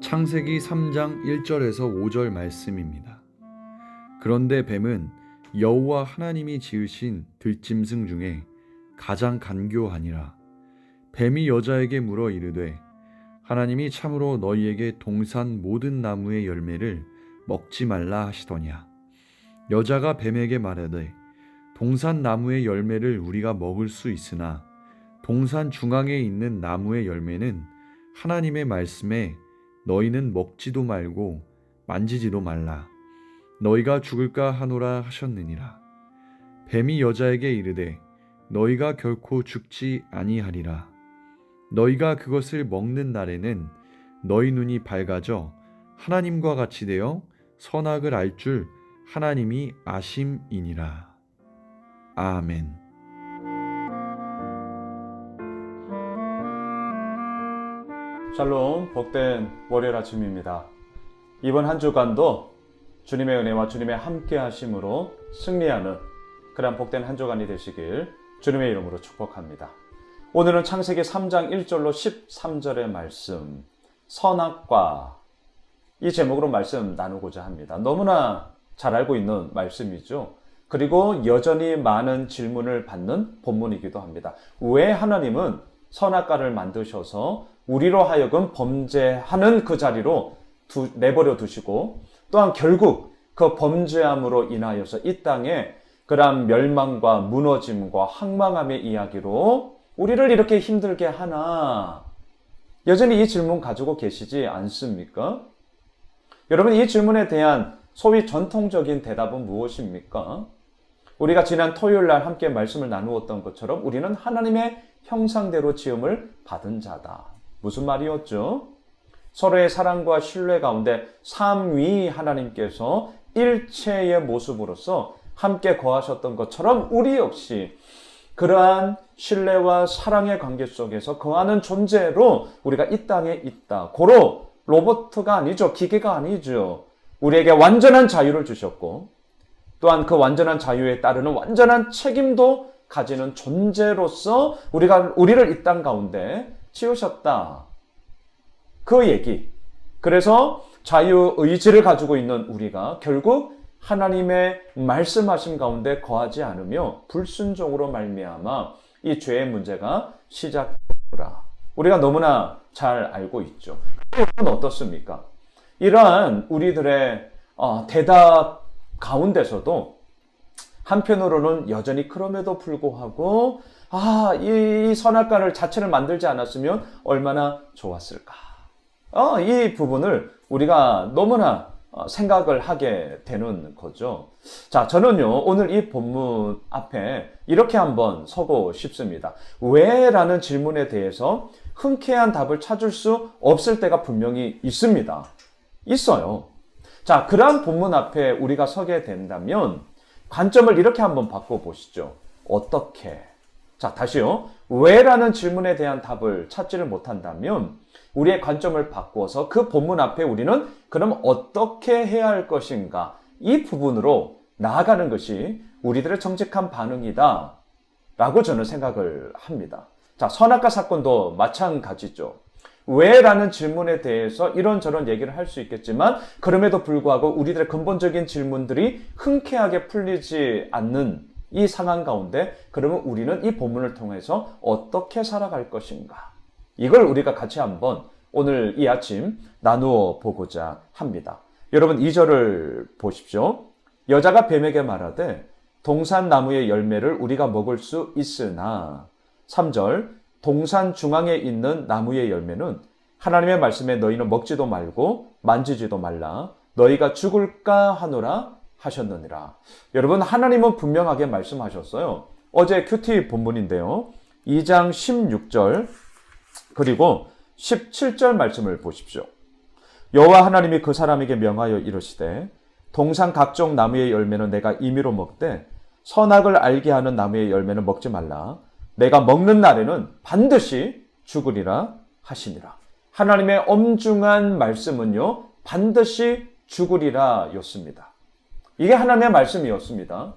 창세기 3장 1절에서 5절 말씀입니다. 그런데 뱀은 여호와 하나님이 지으신 들짐승 중에 가장 간교하니라. 뱀이 여자에게 물어 이르되 하나님이 참으로 너희에게 동산 모든 나무의 열매를 먹지 말라 하시더냐. 여자가 뱀에게 말하되 동산 나무의 열매를 우리가 먹을 수 있으나 동산 중앙에 있는 나무의 열매는 하나님의 말씀에 너희는 먹지도 말고 만지지도 말라. 너희가 죽을까 하노라 하셨느니라. 뱀이 여자에게 이르되 너희가 결코 죽지 아니하리라. 너희가 그것을 먹는 날에는 너희 눈이 밝아져 하나님과 같이 되어 선악을 알 줄 하나님이 아심이니라. 아멘. 샬롬, 복된 월요일 아침입니다. 이번 한 주간도 주님의 은혜와 주님의 함께 하심으로 승리하는 그런 복된 한 주간이 되시길 주님의 이름으로 축복합니다. 오늘은 창세기 3장 1절로 13절의 말씀, 선악과, 이 제목으로 말씀 나누고자 합니다. 너무나 잘 알고 있는 말씀이죠. 그리고 여전히 많은 질문을 받는 본문이기도 합니다. 왜 하나님은 선악과를 만드셔서 우리로 하여금 범죄하는 그 자리로 내버려 두시고, 또한 결국 그 범죄함으로 인하여서 이 땅에 그러한 멸망과 무너짐과 황망함의 이야기로 우리를 이렇게 힘들게 하나? 여전히 이 질문 가지고 계시지 않습니까? 여러분, 이 질문에 대한 소위 전통적인 대답은 무엇입니까? 우리가 지난 토요일 날 함께 말씀을 나누었던 것처럼 우리는 하나님의 형상대로 지음을 받은 자다. 무슨 말이었죠? 서로의 사랑과 신뢰 가운데 삼위 하나님께서 일체의 모습으로서 함께 거하셨던 것처럼 우리 역시 그러한 신뢰와 사랑의 관계 속에서 거하는 존재로 우리가 이 땅에 있다. 고로 로봇가 아니죠. 기계가 아니죠. 우리에게 완전한 자유를 주셨고, 또한 그 완전한 자유에 따르는 완전한 책임도 가지는 존재로서 우리를 이 땅 가운데 지으셨다. 그 얘기. 그래서 자유의지를 가지고 있는 우리가 결국 하나님의 말씀하심 가운데 거하지 않으며 불순종으로 말미암아 이 죄의 문제가 시작되더라. 우리가 너무나 잘 알고 있죠. 그건 어떻습니까? 이러한 우리들의 대답 가운데서도 한편으로는 여전히 그럼에도 불구하고 이 선악과를 자체를 만들지 않았으면 얼마나 좋았을까. 이 부분을 우리가 너무나 생각을 하게 되는 거죠. 자, 저는요, 오늘 이 본문 앞에 이렇게 한번 서고 싶습니다. 왜? 라는 질문에 대해서 흔쾌한 답을 찾을 수 없을 때가 분명히 있습니다. 있어요. 자, 그러한 본문 앞에 우리가 서게 된다면 관점을 이렇게 한번 바꿔보시죠. 어떻게? 자, 다시요. 왜? 라는 질문에 대한 답을 찾지를 못한다면 우리의 관점을 바꾸어서 그 본문 앞에 우리는 그럼 어떻게 해야 할 것인가? 이 부분으로 나아가는 것이 우리들의 정직한 반응이다 라고 저는 생각을 합니다. 자, 선악과 사건도 마찬가지죠. 왜? 라는 질문에 대해서 이런저런 얘기를 할 수 있겠지만 그럼에도 불구하고 우리들의 근본적인 질문들이 흔쾌하게 풀리지 않는 이 상황 가운데 그러면 우리는 이 본문을 통해서 어떻게 살아갈 것인가? 이걸 우리가 같이 한번 오늘 이 아침 나누어 보고자 합니다. 여러분 2절을 보십시오. 여자가 뱀에게 말하되 동산 나무의 열매를 우리가 먹을 수 있으나 3절 동산 중앙에 있는 나무의 열매는 하나님의 말씀에 너희는 먹지도 말고 만지지도 말라. 너희가 죽을까 하노라 하셨느니라. 여러분 하나님은 분명하게 말씀하셨어요. 어제 큐티 본문인데요. 2장 16절 그리고 17절 말씀을 보십시오. 여호와 하나님이 그 사람에게 명하여 이르시되 동산 각종 나무의 열매는 내가 임의로 먹되 선악을 알게 하는 나무의 열매는 먹지 말라. 내가 먹는 날에는 반드시 죽으리라 하시니라. 하나님의 엄중한 말씀은요, 반드시 죽으리라 였습니다. 이게 하나님의 말씀이었습니다.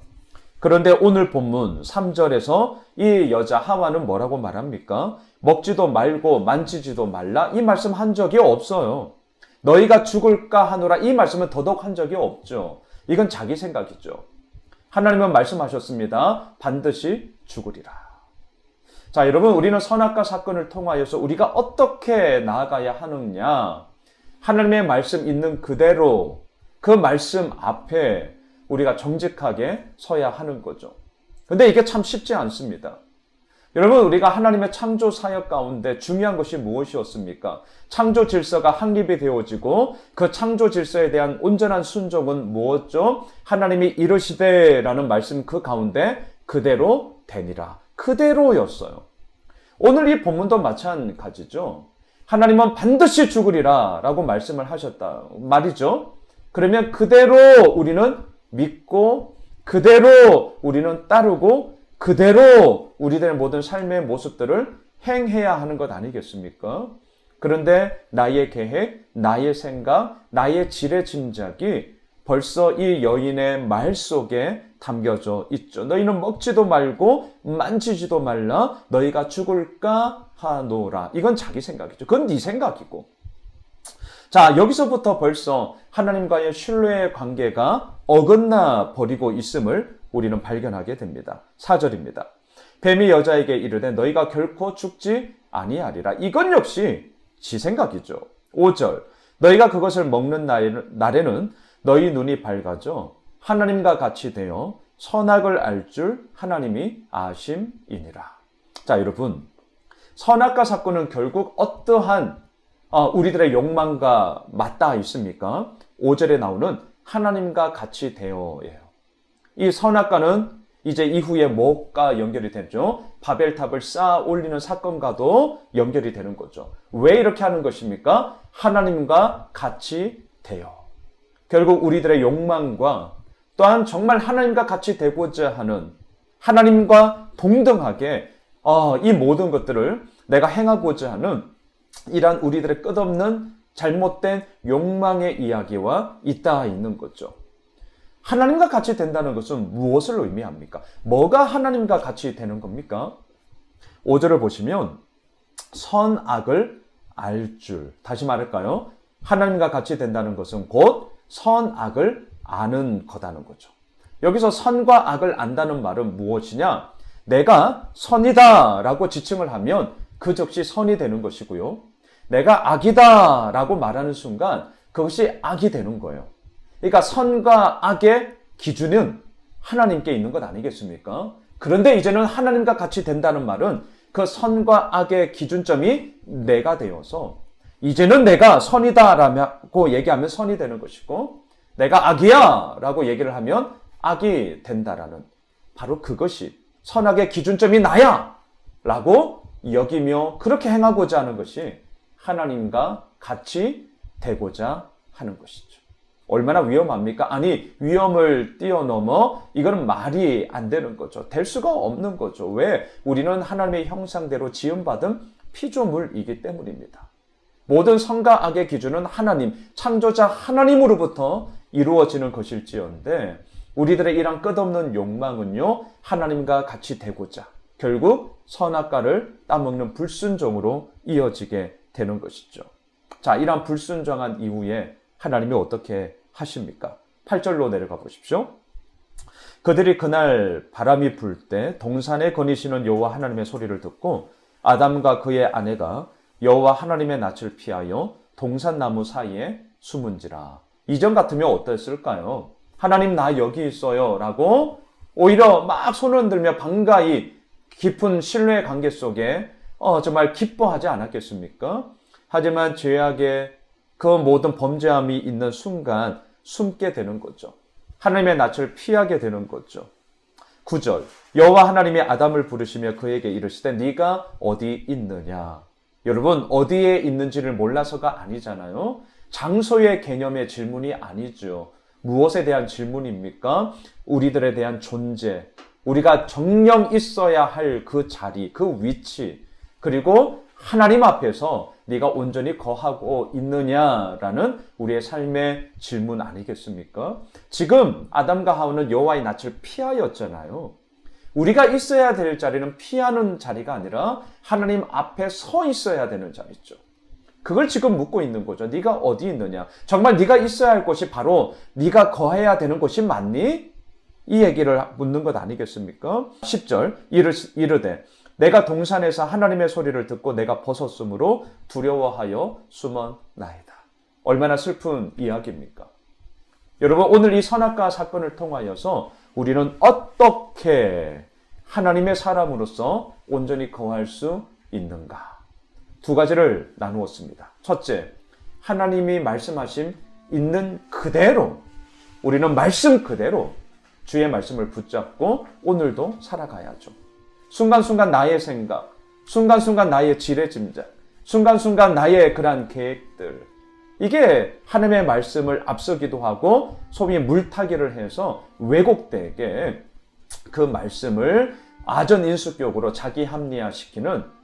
그런데 오늘 본문 3절에서 이 여자 하와는 뭐라고 말합니까? 먹지도 말고 만지지도 말라. 이 말씀 한 적이 없어요. 너희가 죽을까 하노라 이 말씀은 더더욱 한 적이 없죠. 이건 자기 생각이죠. 하나님은 말씀하셨습니다. 반드시 죽으리라. 자, 여러분, 우리는 선악과 사건을 통하여서 우리가 어떻게 나아가야 하느냐? 하나님의 말씀 있는 그대로 그 말씀 앞에 우리가 정직하게 서야 하는 거죠. 근데 이게 참 쉽지 않습니다. 여러분, 우리가 하나님의 창조 사역 가운데 중요한 것이 무엇이었습니까? 창조 질서가 확립이 되어지고 그 창조 질서에 대한 온전한 순종은 무엇죠? 하나님이 이르시되라는 말씀 그 가운데 그대로 되니라. 그대로였어요. 오늘 이 본문도 마찬가지죠. 하나님은 반드시 죽으리라 라고 말씀을 하셨다 말이죠. 그러면 그대로 우리는 믿고 그대로 우리는 따르고 그대로 우리들의 모든 삶의 모습들을 행해야 하는 것 아니겠습니까? 그런데 나의 계획, 나의 생각, 나의 지레짐작이 벌써 이 여인의 말 속에 담겨져 있죠. 너희는 먹지도 말고 만지지도 말라. 너희가 죽을까 하노라. 이건 자기 생각이죠. 그건 네 생각이고. 자, 여기서부터 벌써 하나님과의 신뢰의 관계가 어긋나 버리고 있음을 우리는 발견하게 됩니다. 4절입니다. 뱀이 여자에게 이르되 너희가 결코 죽지 아니하리라. 이건 역시 지 생각이죠. 5절. 너희가 그것을 먹는 날에는 너희 눈이 밝아져 하나님과 같이 되어 선악을 알 줄 하나님이 아심이니라. 자, 여러분. 선악과 사건은 결국 어떠한 우리들의 욕망과 맞닿아 있습니까? 5절에 나오는 하나님과 같이 되어예요. 이 선악과는 이제 이후에 뭐가 연결이 되죠? 바벨탑을 쌓아 올리는 사건과도 연결이 되는 거죠. 왜 이렇게 하는 것입니까? 하나님과 같이 되어. 결국 우리들의 욕망과 또한 정말 하나님과 같이 되고자 하는 하나님과 동등하게 이 모든 것들을 내가 행하고자 하는 이러한 우리들의 끝없는 잘못된 욕망의 이야기와 잇닿아 있는 거죠. 하나님과 같이 된다는 것은 무엇을 의미합니까? 뭐가 하나님과 같이 되는 겁니까? 5절을 보시면 선악을 알 줄. 다시 말할까요? 하나님과 같이 된다는 것은 곧 선악을 아는 거다는 거죠. 여기서 선과 악을 안다는 말은 무엇이냐? 내가 선이다 라고 지칭을 하면 그 즉시 선이 되는 것이고요. 내가 악이다 라고 말하는 순간 그것이 악이 되는 거예요. 그러니까 선과 악의 기준은 하나님께 있는 것 아니겠습니까? 그런데 이제는 하나님과 같이 된다는 말은 그 선과 악의 기준점이 내가 되어서 이제는 내가 선이다라고 얘기하면 선이 되는 것이고 내가 악이야 라고 얘기를 하면 악이 된다라는 바로 그것이 선악의 기준점이 나야 라고 여기며 그렇게 행하고자 하는 것이 하나님과 같이 되고자 하는 것이죠. 얼마나 위험합니까? 아니, 위험을 뛰어넘어 이거는 말이 안 되는 거죠. 될 수가 없는 거죠. 왜? 우리는 하나님의 형상대로 지음받은 피조물이기 때문입니다. 모든 선과 악의 기준은 하나님, 창조자 하나님으로부터 이루어지는 것일지언데 우리들의 이런 끝없는 욕망은요, 하나님과 같이 되고자 결국 선악과를 따먹는 불순종으로 이어지게 되는 것이죠. 자, 이러한 불순종한 이후에 하나님이 어떻게 하십니까? 8절로 내려가 보십시오. 그들이 그날 바람이 불 때 동산에 거니시는 여호와 하나님의 소리를 듣고 아담과 그의 아내가 여호와 하나님의 낯을 피하여 동산나무 사이에 숨은지라. 이전 같으면 어땠을까요? 하나님 나 여기 있어요 라고 오히려 막 손을 흔들며 반가이 깊은 신뢰의 관계 속에 정말 기뻐하지 않았겠습니까? 하지만 죄악의 그 모든 범죄함이 있는 순간 숨게 되는 거죠. 하나님의 낯을 피하게 되는 거죠. 9절 여호와 하나님이 아담을 부르시며 그에게 이르시되 네가 어디 있느냐. 여러분 어디에 있는지를 몰라서가 아니잖아요. 장소의 개념의 질문이 아니죠. 무엇에 대한 질문입니까? 우리들에 대한 존재, 우리가 정령 있어야 할 그 자리, 그 위치, 그리고 하나님 앞에서 네가 온전히 거하고 있느냐라는 우리의 삶의 질문 아니겠습니까? 지금 아담과 하와는 여호와의 낯을 피하였잖아요. 우리가 있어야 될 자리는 피하는 자리가 아니라 하나님 앞에 서 있어야 되는 자리죠. 그걸 지금 묻고 있는 거죠. 네가 어디 있느냐? 정말 네가 있어야 할 곳이 바로 네가 거해야 되는 곳이 맞니? 이 얘기를 묻는 것 아니겠습니까? 10절 이르되 내가 동산에서 하나님의 소리를 듣고 내가 벗었으므로 두려워하여 숨었나이다. 얼마나 슬픈 이야기입니까? 여러분, 오늘 이 선악과 사건을 통하여서 우리는 어떻게 하나님의 사람으로서 온전히 거할 수 있는가? 두 가지를 나누었습니다. 첫째, 하나님이 말씀하신 있는 그대로, 우리는 말씀 그대로 주의 말씀을 붙잡고 오늘도 살아가야죠. 순간순간 나의 생각, 순간순간 나의 지레짐작, 순간순간 나의 그러한 계획들, 이게 하나님의 말씀을 앞서기도 하고 소위 물타기를 해서 왜곡되게 그 말씀을 아전인수격으로 자기 합리화시키는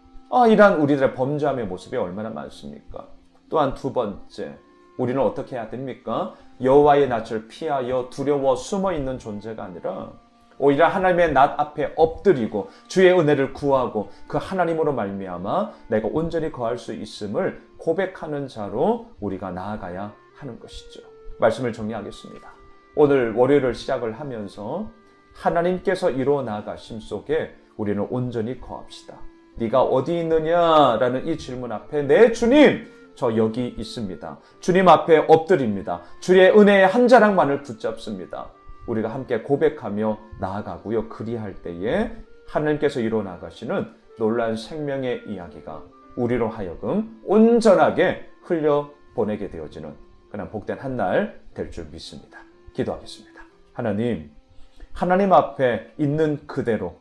이러한 우리들의 범죄함의 모습이 얼마나 많습니까? 또한 두 번째, 우리는 어떻게 해야 됩니까? 여호와의 낯을 피하여 두려워 숨어있는 존재가 아니라 오히려 하나님의 낯 앞에 엎드리고 주의 은혜를 구하고 그 하나님으로 말미암아 내가 온전히 거할 수 있음을 고백하는 자로 우리가 나아가야 하는 것이죠. 말씀을 정리하겠습니다. 오늘 월요일을 시작을 하면서 하나님께서 이루어 나가심 속에 우리는 온전히 거합시다. 네가 어디 있느냐라는 이 질문 앞에 네 주님, 저 여기 있습니다. 주님 앞에 엎드립니다. 주의 은혜의 한 자락만을 붙잡습니다. 우리가 함께 고백하며 나아가고요. 그리할 때에 하나님께서 이루어 나가시는 놀라운 생명의 이야기가 우리로 하여금 온전하게 흘려보내게 되어지는 그런 복된 한 날 될 줄 믿습니다. 기도하겠습니다. 하나님 앞에 있는 그대로,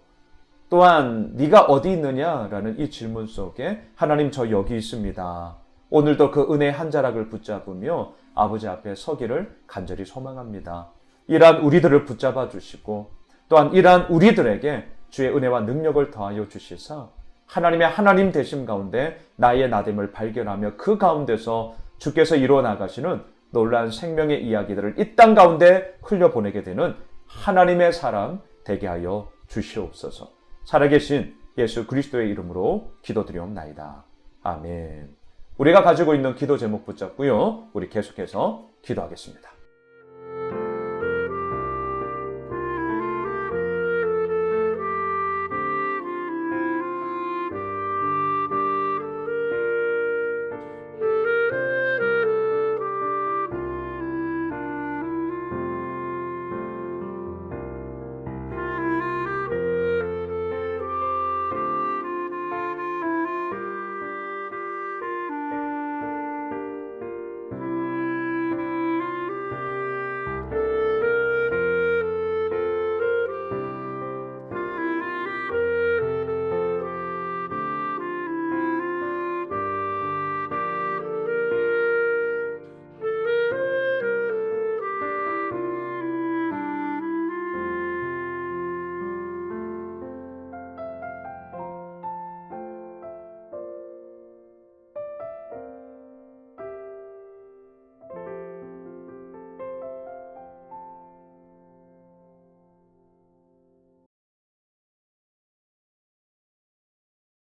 또한 네가 어디 있느냐라는 이 질문 속에 하나님, 저 여기 있습니다. 오늘도 그 은혜의 한 자락을 붙잡으며 아버지 앞에 서기를 간절히 소망합니다. 이러한 우리들을 붙잡아 주시고 또한 이러한 우리들에게 주의 은혜와 능력을 더하여 주시사 하나님의 하나님 되심 가운데 나의 나됨을 발견하며 그 가운데서 주께서 이루어 나가시는 놀라운 생명의 이야기들을 이 땅 가운데 흘려보내게 되는 하나님의 사람 되게 하여 주시옵소서. 살아계신 예수 그리스도의 이름으로 기도드리옵나이다. 아멘. 우리가 가지고 있는 기도 제목 붙잡고요. 우리 계속해서 기도하겠습니다.